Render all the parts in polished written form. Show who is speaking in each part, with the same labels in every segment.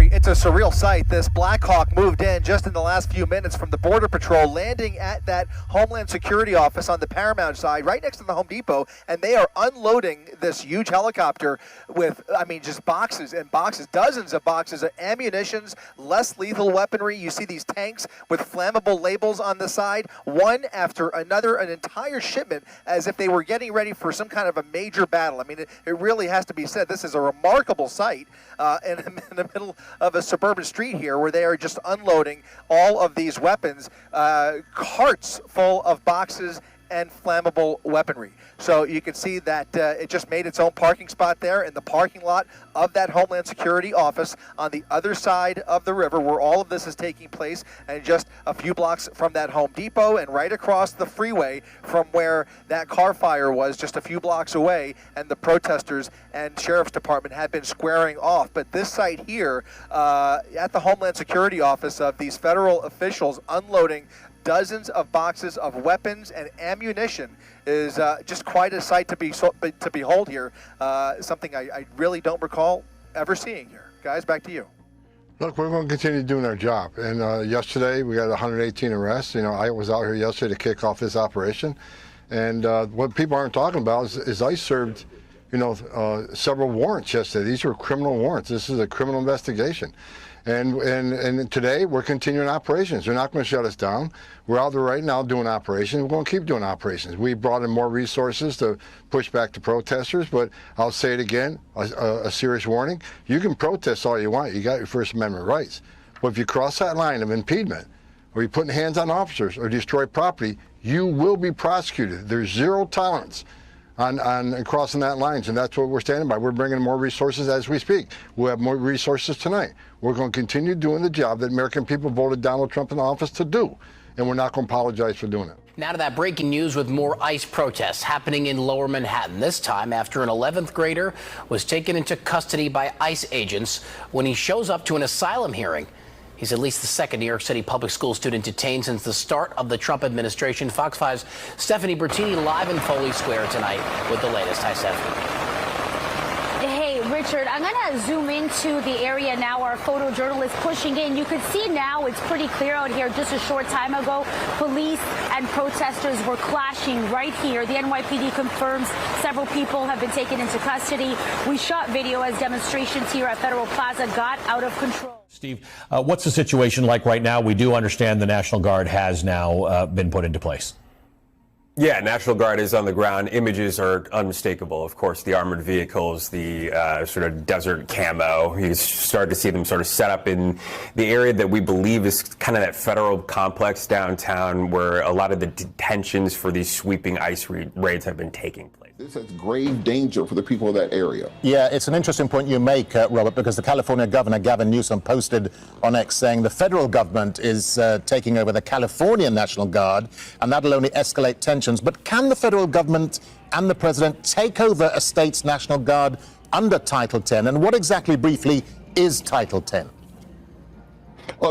Speaker 1: Jeffrey, it's a surreal sight. This Black Hawk moved in just in the last few minutes from the Border Patrol, landing at that Homeland Security office on the Paramount side, right next to the Home Depot, and they are unloading this huge helicopter with, just boxes and boxes, dozens of boxes of ammunitions, less lethal weaponry. You see these tanks with flammable labels on the side, one after another, an entire shipment, as if they were getting ready for some kind of a major battle. It really has to be said, this is a remarkable sight in the middle of a suburban street here, where they are just unloading all of these weapons, carts full of boxes and flammable weaponry. So you can see that it just made its own parking spot there in the parking lot of that Homeland Security office on the other side of the river, where all of this is taking place, and just a few blocks from that Home Depot and right across the freeway from where that car fire was, just a few blocks away, and the protesters and Sheriff's Department had been squaring off. But this site here at the Homeland Security office of these federal officials unloading dozens of boxes of weapons and ammunition is just quite a sight to behold here. Something I really don't recall ever seeing here. Guys, back to you.
Speaker 2: Look, we're going to continue doing our job. And yesterday we got 118 arrests. I was out here yesterday to kick off this operation. And what people aren't talking about is ICE served, several warrants yesterday. These were criminal warrants. This is a criminal investigation. And today we're continuing operations. They're not going to shut us down. We're out there right now doing operations. We're going to keep doing operations. We brought in more resources to push back the protesters, but I'll say it again, a serious warning. You can protest all you want. You got your First Amendment rights. But if you cross that line of impediment, or you're putting hands on officers, or destroy property, you will be prosecuted. There's zero tolerance on crossing that lines, and that's what we're standing by. We're bringing more resources as we speak. We'll have more resources tonight. We're going to continue doing the job that American people voted Donald Trump in office to do, and we're not going to apologize for doing it.
Speaker 3: Now to that breaking news with more ICE protests happening in Lower Manhattan, this time after an 11th grader was taken into custody by ICE agents when he shows up to an asylum hearing. He's at least the second New York City public school student detained since the start of the Trump administration. Fox 5's Stephanie Bertini live in Foley Square tonight with the latest. Hi, Stephanie.
Speaker 4: Hey, Richard, I'm going to zoom into the area now. Our photojournalist pushing in. You can see now it's pretty clear out here. Just a short time ago, police and protesters were clashing right here. The NYPD confirms several people have been taken into custody. We shot video as demonstrations here at Federal Plaza got out of control.
Speaker 5: Steve, what's the situation like right now? We do understand the National Guard has now been put into place.
Speaker 6: Yeah, National Guard is on the ground. Images are unmistakable. Of course, the armored vehicles, the sort of desert camo. You start to see them sort of set up in the area that we believe is kind of that federal complex downtown where a lot of the detentions for these sweeping ICE raids have been taking place.
Speaker 7: This has grave danger for the people of that area.
Speaker 8: Yeah, it's an interesting point you make, Robert, because the California governor, Gavin Newsom, posted on X saying the federal government is taking over the California National Guard, and that'll only escalate tensions. But can the federal government and the president take over a state's National Guard under Title 10? And what exactly, briefly, is Title 10?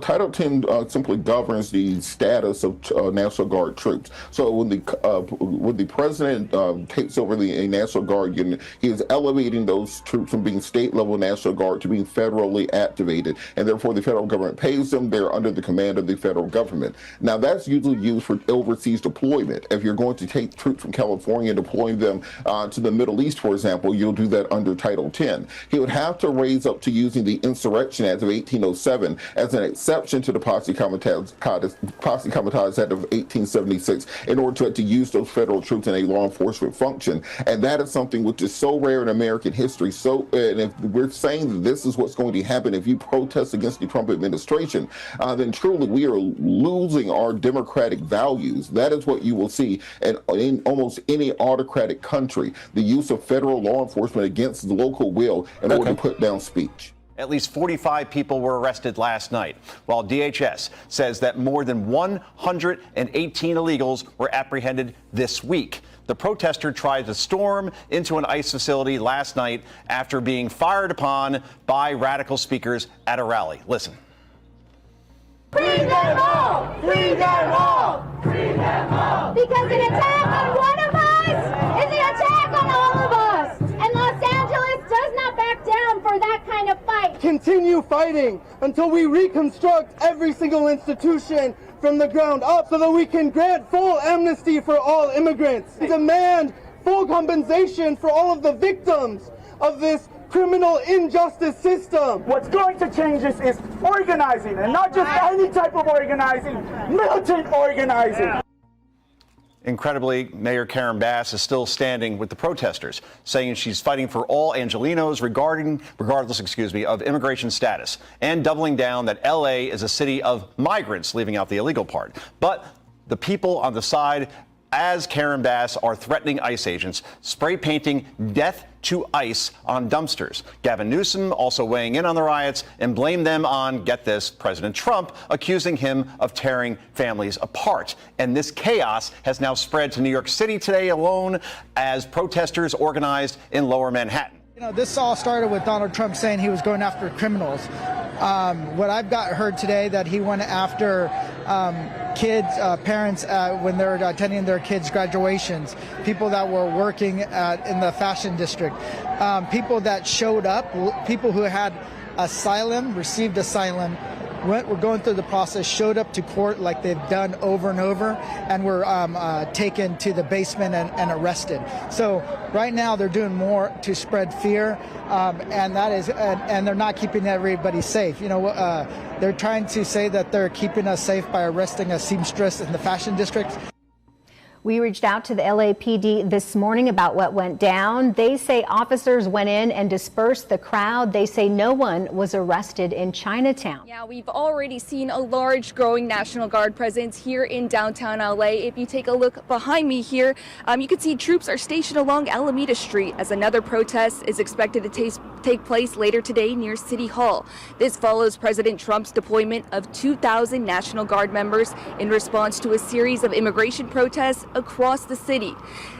Speaker 7: Title 10 simply governs the status of National Guard troops. So when the president takes over the National Guard unit, he is elevating those troops from being state-level National Guard to being federally activated, and therefore the federal government pays them. They're under the command of the federal government. Now that's usually used for overseas deployment. If you're going to take troops from California and deploy them to the Middle East, for example, you'll do that under Title 10. He would have to raise up to using the Insurrection Act of 1807 as an exception to the Posse Comitatus Act of 1876 in order to use those federal troops in a law enforcement function. And that is something which is so rare in American history. And if we're saying that this is what's going to happen if you protest against the Trump administration, then truly we are losing our democratic values. That is what you will see in almost any autocratic country, the use of federal law enforcement against the local will in order to put down speech.
Speaker 9: At least 45 people were arrested last night, while DHS says that more than 118 illegals were apprehended this week. The protester tried to storm into an ICE facility last night after being fired upon by radical speakers at a rally. Listen.
Speaker 10: Free them all! Free them all! Free them all! Because an attack on one of us is an attack on all of us! And Los Angeles does not back down for that kind kind of fight.
Speaker 11: Continue fighting until we reconstruct every single institution from the ground up so that we can grant full amnesty for all immigrants. Demand full compensation for all of the victims of this criminal injustice system.
Speaker 12: What's going to change this is organizing, and not just any type of organizing, militant organizing.
Speaker 9: Incredibly, Mayor Karen Bass is still standing with the protesters, saying she's fighting for all Angelenos regardless of immigration status, and doubling down that LA is a city of migrants, leaving out the illegal part. But the people on the side, as Karen Bass, are threatening ICE agents, spray painting death to ICE on dumpsters. Gavin Newsom also weighing in on the riots and blamed them on, get this, President Trump, accusing him of tearing families apart. And this chaos has now spread to New York City today alone as protesters organized in Lower Manhattan.
Speaker 13: You know, this all started with Donald Trump saying he was going after criminals. What I've heard today that he went after kids, parents when they're attending their kids' graduations, people that were working in the fashion district, people that showed up, people who had asylum, received asylum, were going through the process, showed up to court like they've done over and over, and were taken to the basement and arrested. So right now they're doing more to spread fear, and that is, and they're not keeping everybody safe. You know, they're trying to say that they're keeping us safe by arresting a seamstress in the fashion district.
Speaker 14: We reached out to the LAPD this morning about what went down. They say officers went in and dispersed the crowd. They say no one was arrested in Chinatown.
Speaker 15: Yeah, we've already seen a large growing National Guard presence here in downtown LA. If you take a look behind me here, you can see troops are stationed along Alameda Street as another protest is expected to take place later today near City Hall. This follows President Trump's deployment of 2,000 National Guard members in response to a series of immigration protests across the city.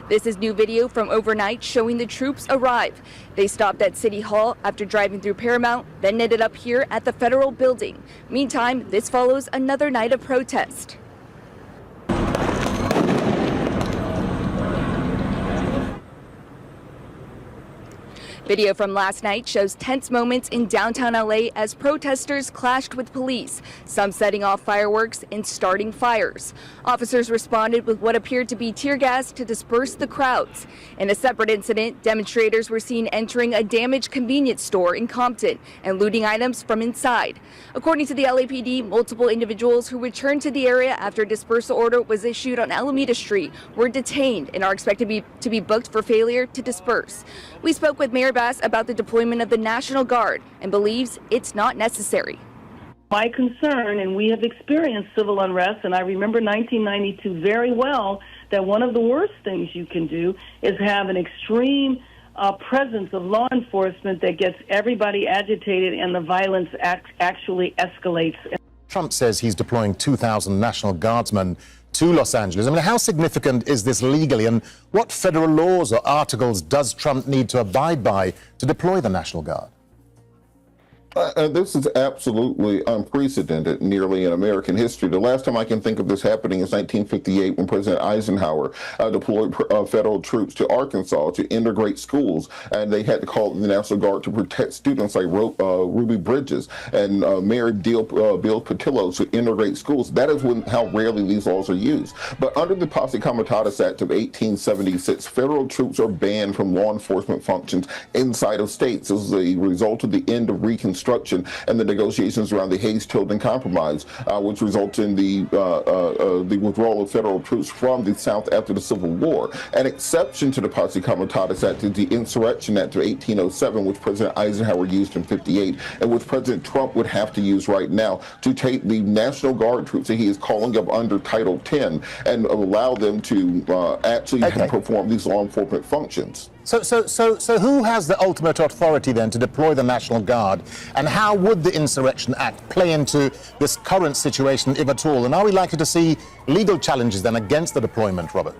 Speaker 15: This is new video from overnight showing the troops arrive. They stopped at City Hall after driving through Paramount, then ended up here at the Federal Building. Meantime, this follows another night of protest. Video from last night shows tense moments in downtown LA as protesters clashed with police, some setting off fireworks and starting fires. Officers responded with what appeared to be tear gas to disperse the crowds. In a separate incident, demonstrators were seen entering a damaged convenience store in Compton and looting items from inside. According to the LAPD, multiple individuals who returned to the area after a dispersal order was issued on Alameda Street were detained and are expected to be booked for failure to disperse. We spoke with Mayor Bass about the deployment of the National Guard and believes it's not necessary.
Speaker 16: My concern, and we have experienced civil unrest, and I remember 1992 very well, that one of the worst things you can do is have an extreme presence of law enforcement that gets everybody agitated and the violence actually escalates.
Speaker 8: Trump says he's deploying 2,000 National Guardsmen to Los Angeles. I mean, how significant is this legally, and what federal laws or articles does Trump need to abide by to deploy the National Guard?
Speaker 7: This is absolutely unprecedented, nearly in American history. The last time I can think of this happening is 1958, when President Eisenhower deployed federal troops to Arkansas to integrate schools, and they had to call the National Guard to protect students like Ruby Bridges and Mary Bill Petillo to integrate schools. That is how rarely these laws are used. But under the Posse Comitatus Act of 1876, federal troops are banned from law enforcement functions inside of states. This is a result of the end of Reconstruction and the negotiations around the Hayes-Tilden Compromise, which resulted in the withdrawal of federal troops from the South after the Civil War. An exception to the Posse Comitatus Act is the Insurrection Act of 1807, which President Eisenhower used in 58, and which President Trump would have to use right now to take the National Guard troops that he is calling up under Title 10 and allow them to actually perform these law enforcement functions.
Speaker 8: So who has the ultimate authority then to deploy the National Guard, and how would the Insurrection Act play into this current situation, if at all? And are we likely to see legal challenges then against the deployment, Robert?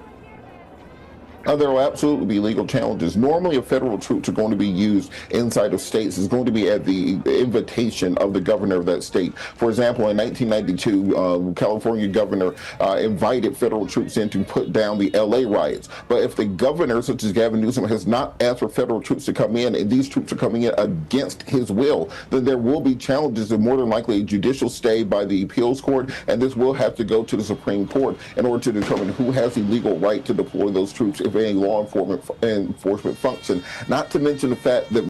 Speaker 7: There will absolutely be legal challenges. Normally, if federal troops are going to be used inside of states, it's going to be at the invitation of the governor of that state. For example, in 1992, California governor invited federal troops in to put down the LA riots. But if the governor, such as Gavin Newsom, has not asked for federal troops to come in, and these troops are coming in against his will, then there will be challenges and more than likely a judicial stay by the appeals court, and this will have to go to the Supreme Court in order to determine who has the legal right to deploy those troops if any law enforcement function. Not to mention the fact that